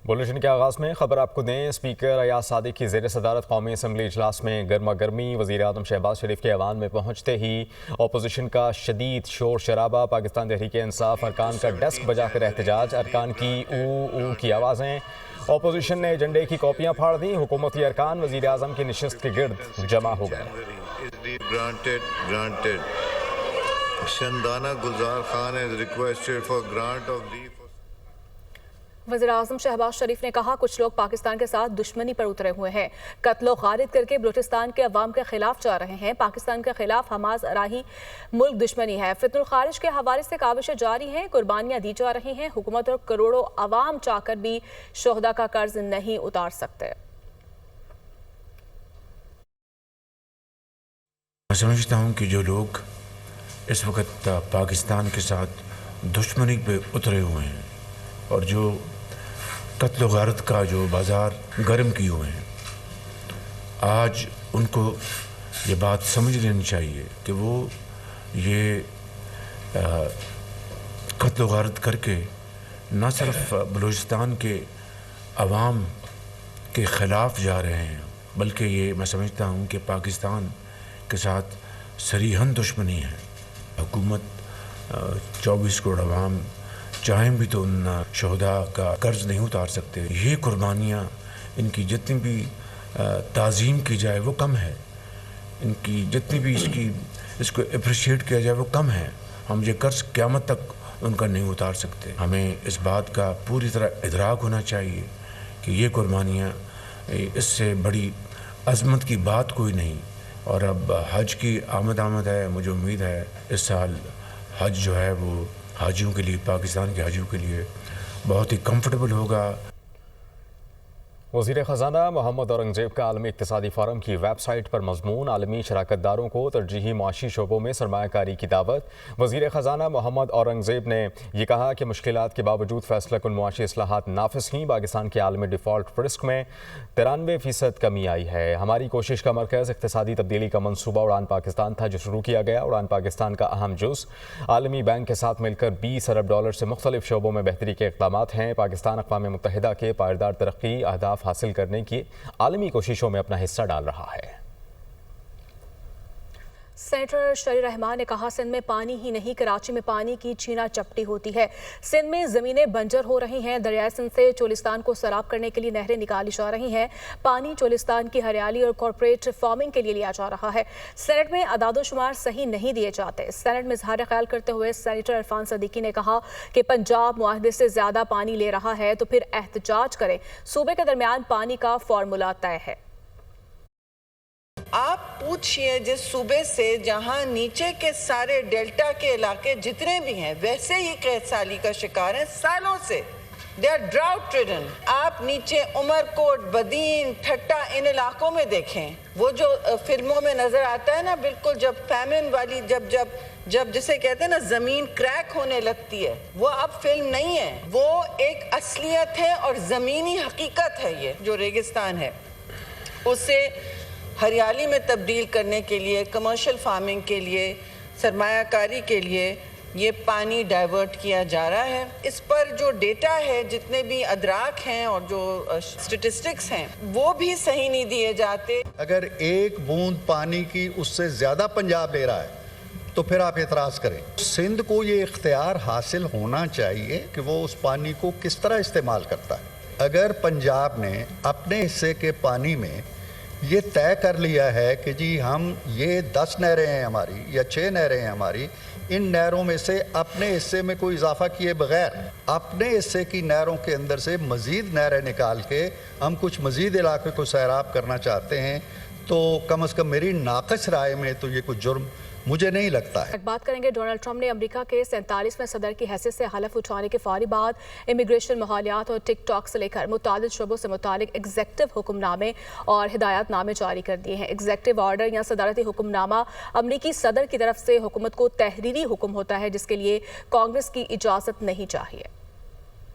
Bulletin के आगाज़ में खबर आपको दें। स्पीकर अयाज सादिक की ज़ेर सदारत कौमी असम्बली इजलास में गर्मा गर्मी। वज़ीर आज़म शहबाज शरीफ के ऐवान में पहुँचते ही अपोजिशन का शदीद शोर शराबा। पाकिस्तान तहरीक इंसाफ अरकान का डेस्क बजाकर एहतजाज। अरकान की ऊ की आवाज़ें। अपोजिशन ने एजेंडे की कॉपियाँ फाड़ दी। हुकूमती अरकान वज़ीर आज़म की नशिस्त के गिर्द जमा हो गए। शंदाना गुलजार Khan has requested for grant of leave. वज़ीर आज़म शहबाज शरीफ ने कहा, कुछ लोग पाकिस्तान के साथ दुश्मनी पर उतरे हुए हैं। कत्लो गारिद करके बलूचिस्तान के अवाम के खिलाफ जा रहे हैं। पाकिस्तान के खिलाफ हमास राही मुल्क दुश्मनी है। फितनुल खारिज के हवाले से काविशें जारी हैं। कुर्बानियाँ दी जा रही हैं। हुकूमत और करोड़ों अवाम चाहकर भी शोहदा का कर्ज नहीं उतार सकते। मैं समझता हूँ कि जो लोग इस वक्त पाकिस्तान के साथ दुश्मनी पे उतरे हुए हैं और जो कत्ल गारत का जो बाज़ार गर्म किए हुए हैं, आज उनको ये बात समझ लेनी चाहिए कि वो ये कत्ल गारत करके न सिर्फ बलूचिस्तान के अवाम के ख़िलाफ़ जा रहे हैं, बल्कि ये मैं समझता हूँ कि पाकिस्तान के साथ सरीहन दुश्मनी है। हुकूमत 24 करोड़ अवाम चाहें भी तो उन शहदा का कर्ज नहीं उतार सकते। ये कुर्बानियाँ, इनकी जितनी भी ताज़ीम की जाए वो कम है, इनकी जितनी भी इसको अप्रिशिएट किया जाए वो कम है। हम ये कर्ज क़यामत तक उनका नहीं उतार सकते। हमें इस बात का पूरी तरह इदराक होना चाहिए कि ये कुर्बानियाँ, इससे बड़ी अज़मत की बात कोई नहीं। और अब हज की आमद है। मुझे उम्मीद है इस साल हज जो है वो हाजियों के लिए, पाकिस्तान के हाजियों के लिए बहुत ही कंफर्टेबल होगा। वज़ीर ख़ज़ाना मोहम्मद औरंगज़ेब का आलमी इक़्तिसादी फ़ोरम की वेबसाइट पर मज़मून। आलमी शराकतदारों को तरजीही मुआशी शोबों में सरमायाकारी की दावत। वज़ीर ख़ज़ाना मोहम्मद औरंगज़ेब ने यह कहा कि मुश्किलात के बावजूद फ़ैसला कुन मुआशी इस्लाहात नाफिज़ हुई। पाकिस्तान के आलमी डिफ़ॉल्ट रिस्क में 93% कमी आई है। हमारी कोशिश का मरकज़ इक़्तिसादी तब्दीली का मनसूबा उड़ान पाकिस्तान था जो शुरू किया गया। उड़ान पाकिस्तान का अहम जुज़ आलमी बैंक के साथ मिलकर $20 अरब से मुख्तलिफ शोबों में बेहतरी के इक़दामात हैं। पाकिस्तान अक़वाम मुत्तहिदा के पायदार तरक्की अहदाफ हासिल करने की आलमी कोशिशों में अपना हिस्सा डाल रहा है। सेनेटर शरीर रहमान ने कहा, सिंध में पानी ही नहीं, कराची में पानी की छीना चपटी होती है। सिंध में ज़मीनें बंजर हो रही हैं। दरियाए सिंध से चोलिस्तान को सैराब करने के लिए नहरें निकाली जा रही हैं। पानी चोलिस्तान की हरियाली और कॉरपोरेट फार्मिंग के लिए लिया जा रहा है। सेनेट में अदादोशुमार सही नहीं दिए जाते। सेनेट में इजहार ख्याल करते हुए सेनेटर इरफान सदीकी ने कहा कि पंजाब मुआहदे से ज़्यादा पानी ले रहा है तो फिर एहतजाज करें। सूबे के दरमियान पानी का फार्मूला तय है। आप पूछिए जिस सूबे से जहां नीचे के सारे डेल्टा के इलाके जितने भी हैं वैसे ही कैदसाली का शिकार हैं सालों से। They are drought ridden. आप नीचे उमरकोट, बदीन, ठट्टा इन इलाकों में देखें, वो जो फिल्मों में नजर आता है ना, बिल्कुल जब फैमिन वाली जब जिसे कहते हैं ना जमीन क्रैक होने लगती है, वो अब फिल्म नहीं है, वो एक असलियत है और जमीनी हकीकत है। ये जो रेगिस्तान है उसे हरियाली में तब्दील करने के लिए, कमर्शियल फार्मिंग के लिए, सरमायाकारी के लिए ये पानी डाइवर्ट किया जा रहा है। इस पर जो डेटा है, जितने भी अदराक हैं और जो स्टेटिस्टिक्स हैं, वो भी सही नहीं दिए जाते। अगर एक बूंद पानी की उससे ज़्यादा पंजाब ले रहा है तो फिर आप एतराज़ करें। सिंध को ये इख्तियार हासिल होना चाहिए कि वो उस पानी को किस तरह इस्तेमाल करता है। अगर पंजाब ने अपने हिस्से के पानी में ये तय कर लिया है कि जी हम ये 10 नहरें हैं हमारी या 6 नहरें हैं हमारी, इन नहरों में से अपने हिस्से में कोई इजाफा किए बगैर अपने हिस्से की नहरों के अंदर से मज़ीद नहरें निकाल के हम कुछ मज़ीद इलाके को सैराब करना चाहते हैं, तो कम से कम मेरी नाक़िस राय में तो ये कुछ जुर्म मुझे नहीं लगता है। बात करेंगे, डोनाल्ड ट्रंप ने अमेरिका के 47वें सदर की हैसियत से हलफ उठाने के फौरी बाद इमिग्रेशन, माहौलियात और टिकटॉक से लेकर मुतालिक शोबों से मुतालिक एग्जेक्टिव हुक्मनामे और हिदायतनामे जारी कर दिए हैं। एग्जेक्टिव ऑर्डर या सदारती हुक्मनामा अमरीकी सदर की तरफ से हुकूमत को तहरीरी हुक्म होता है जिसके लिए कांग्रेस की इजाज़त नहीं चाहिए।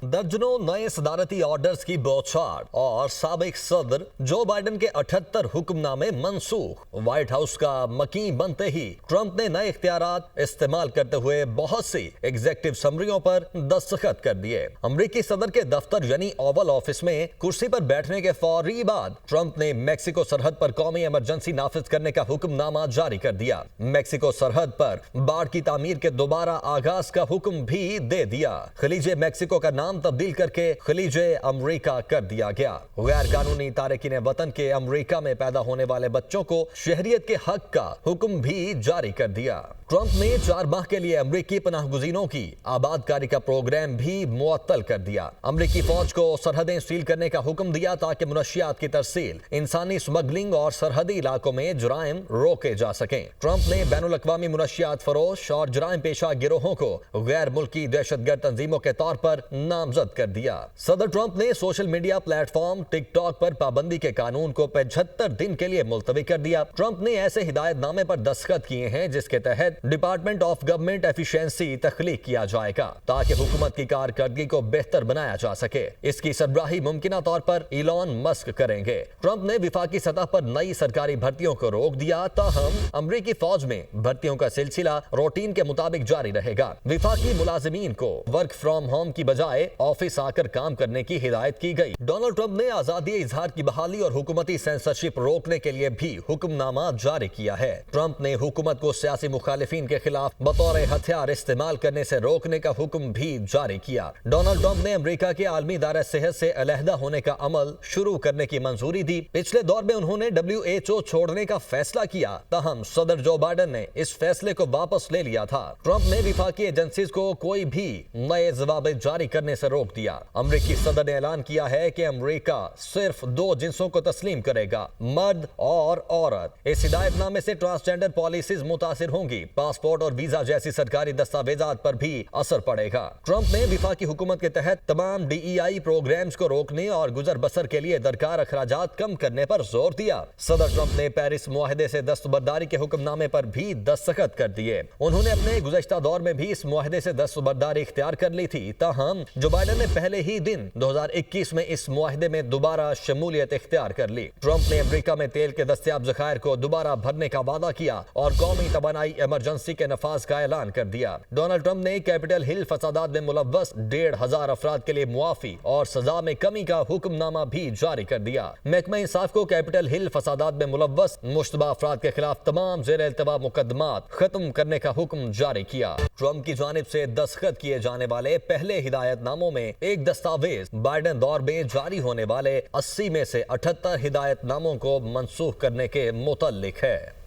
दर्जनों नए सदारती ऑर्डर्स की बौछार और साबिक सदर जो बाइडन के 78 हुक्मनामे मंसूख। व्हाइट हाउस का मकीन बनते ही ट्रंप ने नए इख्तियारात इस्तेमाल करते हुए बहुत सी एग्जेक्टिव समरियों पर दस्तखत कर दिए। अमरीकी सदर के दफ्तर यानी ओवल ऑफिस में कुर्सी पर बैठने के फौरी बाद ट्रंप ने मेक्सिको सरहद पर कौमी इमरजेंसी नाफिज करने का हुक्मनामा जारी कर दिया। मेक्सिको सरहद पर बाढ़ की तामीर के दोबारा आगाज का हुक्म भी दे दिया। खलीजे मेक्सिको का नाम तब्दील करके खलीजे अमरीका कर दिया गया। गैर कानूनी तारकीन वतन के अमरीका में पैदा होने वाले बच्चों को शहरियत के हक का हुक्म भी जारी कर दिया। ट्रंप ने 4 माह के लिए अमरीकी पनाहगुजीनों की आबादकारी का प्रोग्राम भी मुअत्तल कर दिया। अमरीकी फौज को सरहदें सील करने का हुक्म दिया ताकि मुनशियात की तरसील, इंसानी स्मगलिंग और सरहदी इलाकों में जुराइम रोके जा सकें। ट्रंप ने बैनुल अक़वामी मुनशियात फरोश और जुराइम पेशा गिरोहों को गैर मुल्की दहशतगर्द तंजीमों के तौर पर नामजद कर दिया। सदर ट्रंप ने सोशल मीडिया प्लेटफॉर्म टिकटॉक पर पाबंदी के कानून को 75 दिन के लिए मुलतवी कर दिया। ट्रंप ने ऐसे हिदायतनामे पर दस्तखत किए हैं जिसके तहत डिपार्टमेंट ऑफ गवर्नमेंट एफिशिएंसी तख्लीक किया जाएगा ताकि हुकूमत की कारकर्दगी को बेहतर बनाया जा सके। इसकी सरबराही मुमकिना तौर पर इलॉन मस्क करेंगे। ट्रंप ने विफाकी सतह पर नई सरकारी भर्तियों को रोक दिया, ताहम अमरीकी फौज में भर्तियों का सिलसिला रूटीन के मुताबिक जारी रहेगा। विफाकी मुलाजिमीन को वर्क फ्रॉम होम की बजाय ऑफिस आकर काम करने की हिदायत की गई। डोनाल्ड ट्रंप ने आजादी इजहार की बहाली और हुकूमती सेंसरशिप रोकने के लिए भी हुक्मनामा जारी किया है। ट्रंप ने हुकूमत को सियासी मुखालिफिन के खिलाफ बतौर हथियार इस्तेमाल करने से रोकने का हुक्म भी जारी किया। डोनाल्ड ट्रंप ने अमेरिका के आलमी दायरा सेहत से अलहदा होने का अमल शुरू करने की मंजूरी दी। पिछले दौर में उन्होंने WHO छोड़ने का फैसला किया, ताहम सदर जो बाइडन ने इस फैसले को वापस ले लिया था। ट्रंप ने विफाकी एजेंसीज को कोई भी नए जवाब जारी करने से रोक दिया। अमरीकी सदर ने ऐलान किया है कि अमरीका सिर्फ 2 जिन्सों को तस्लीम करेगा, मर्द और औरत। इस हिदायतनामे से ट्रांसजेंडर पॉलिसीज मुतासिर होंगी। पासपोर्ट और वीजा जैसी सरकारी दस्तावेजात पर भी असर पड़ेगा। ट्रंप ने विफाकी हुकूमत के तहत तमाम DEI प्रोग्राम्स को रोकने और गुजर बसर के लिए दरकार अखराजात कम करने पर जोर दिया। सदर ट्रंप ने पेरिस मुआहदे से दस्तबरदारी के हुक्मनामे पर भी दस्तखत कर दिए। उन्होंने अपने गुज़श्ता दौर में भी इस मुआहदे से दस्तबरदारी इख्तियार कर ली थी, ताहम जो बाइडन ने पहले ही दिन 2021 में इस मुआहदे में दोबारा शमूलियत इख्तियार कर ली। ट्रंप ने अमेरिका में तेल के दस्तयाब ज़खायर को दोबारा भरने का वादा किया और कौमी तवानाई इमरजेंसी के नफाज का ऐलान कर दिया। डोनाल्ड ट्रंप ने कैपिटल हिल फसादात में मुलव्वस 1,500 अफराद के लिए मुआफी और सजा में कमी का हुक्मनामा भी जारी कर दिया। महकमा इंसाफ को कैपिटल हिल फसादात में मुलव्वस मुश्तबा अफराद के खिलाफ तमाम ज़ेर इल्तवा मुकदमात खत्म करने का हुक्म जारी किया। ट्रंप की जानिब से दस्तखत किए जाने वाले पहले हिदायतनामों में एक दस्तावेज बाइडन दौर में जारी होने वाले 80 में से 78 हिदायतनामों को मनसूख करने के मुतल्लिक है।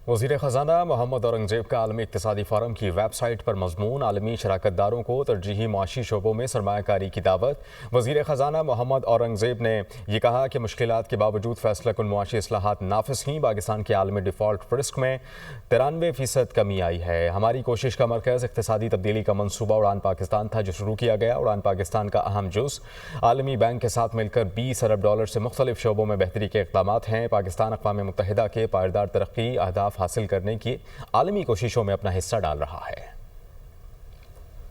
वज़ीर ख़ज़ाना मोहम्मद औरंगज़ेब का आलमी इक़्तिसादी फ़ोरम की वेबसाइट पर मज़मून आलमी शराकतदारों को तरजीही मुआशी शोबों में सरमायाकारी की दावत। वज़ीर ख़ज़ाना मोहम्मद औरंगज़ेब ने यह कहा कि मुश्किलात के बावजूद फ़ैसला कुन मुआशी इस्लाहात नाफिज़ की पाकिस्तान के आलमी डिफ़ॉल्ट रिस्क में 93% कमी आई है। हमारी कोशिश का मरकज़ इक़्तिसादी तब्दीली का मनसूबा उड़ान पाकिस्तान था जो शुरू किया गया। उड़ान पाकिस्तान का अहम जुज़ आलमी बैंक के साथ मिलकर $20 अरब से मुख्तलिफ शोबों में बेहतरी के इक़दामात हैं। पाकिस्तान अक़वाम मुत्तहिदा के पायदार तरक्की अहदाफ हासिल करने की आलमी कोशिशों में अपना हिस्सा डाल रहा है।